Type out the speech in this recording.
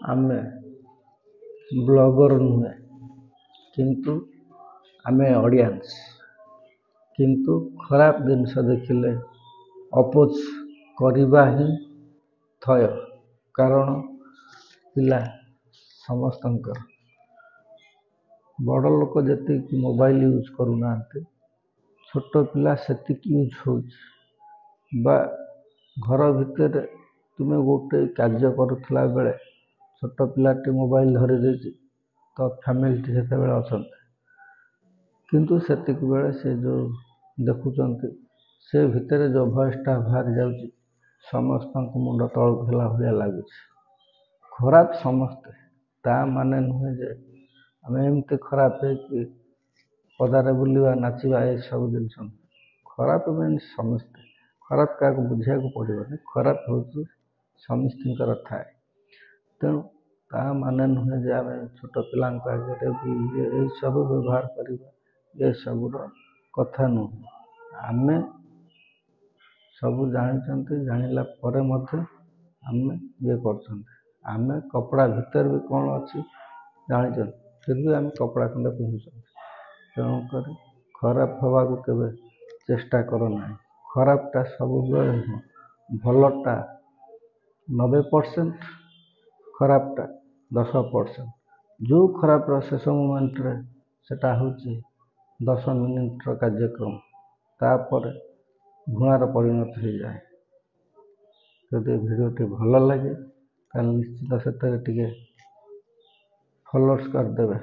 ଆମେ ବ୍ଲଗର ନୁହେଁ, କିନ୍ତୁ ଆମେ ଅଡ଼ିଏନ୍ସ। କିନ୍ତୁ ଖରାପ ଜିନିଷ ଦେଖିଲେ ଅପୋଜ କରିବା ହିଁ ଥୟ। କାରଣ ପିଲା ସମସ୍ତଙ୍କର, ବଡ଼ ଲୋକ ଯେତିକି ମୋବାଇଲ ୟୁଜ୍ କରୁନାହାନ୍ତି, ଛୋଟ ପିଲା ସେତିକି ୟୁଜ୍ ହେଉଛି। ବା ଘର ଭିତରେ ତୁମେ ଗୋଟେ କାର୍ଯ୍ୟ କରୁଥିଲା ବେଳେ ଛୋଟ ପିଲାଟି ମୋବାଇଲ ଧରି ଦେଇଛି, ତ ଫ୍ୟାମିଲିଟି ସେତେବେଳେ ଅଛନ୍ତି, କିନ୍ତୁ ସେତିକି ବେଳେ ସେ ଯେଉଁ ଦେଖୁଛନ୍ତି, ସେ ଭିତରେ ଯେଉଁ ଭଏସଟା ବାହାରି ଯାଉଛି, ସମସ୍ତଙ୍କୁ ମୁଣ୍ଡ ତଳକୁ ହେଲା ଭଳିଆ ଲାଗୁଛି। ଖରାପ ସମସ୍ତେ, ତା ମାନେ ନୁହେଁ ଯେ ଆମେ ଏମିତି ଖରାପ ହେଇକି ପଦାରେ ବୁଲିବା, ନାଚିବା, ଏସବୁ ଜିନିଷ ନୁହେଁ। ଖରାପ ମିନ୍ସ ସମସ୍ତେ। ଖରାପ କାହାକୁ ବୁଝିବାକୁ ପଡ଼ିବନି, ଖରାପ ହେଉଛି ସମସ୍ତଙ୍କର ଥାଏ। ତେଣୁ ତା ମାନେ ନୁହେଁ ଯେ ଆମେ ଛୋଟ ପିଲାଙ୍କ ଆଗରେ ବି ଏସବୁ ବ୍ୟବହାର କରିବା, ଏସବୁର କଥା ନୁହେଁ। ଆମେ ସବୁ ଜାଣିଛନ୍ତି, ଜାଣିଲା ପରେ ମଧ୍ୟ ଆମେ କରୁଛନ୍ତି। ଆମେ କପଡ଼ା ଭିତରେ ବି କ'ଣ ଅଛି ଜାଣିଛନ୍ତି, ଫିର୍ ବି ଆମେ କପଡ଼ା ଖଣ୍ଡେ ପିନ୍ଧୁଛନ୍ତି। ତେଣୁକରି ଖରାପ ହେବାକୁ କେବେ ଚେଷ୍ଟା କର ନାହିଁ। ଖରାପଟା ସବୁବେଳେ ନୁହଁ, ଭଲଟା 90%, ଖରାପଟା 10%। ଯେଉଁ ଖରାପର ଶେଷ ମୋମେଣ୍ଟରେ ସେଟା ହେଉଛି 10 ମିନିଟ୍ର କାର୍ଯ୍ୟକ୍ରମ, ତାପରେ ଘୃଣାର ପରିଣତ ହୋଇଯାଏ। ଯଦି ଭିଡ଼ିଓଟି ଭଲ ଲାଗେ ତାହେଲେ ନିଶ୍ଚିତ ସେଥିରେ ଟିକେ ଫଲୋଅର୍ସ କରିଦେବେ।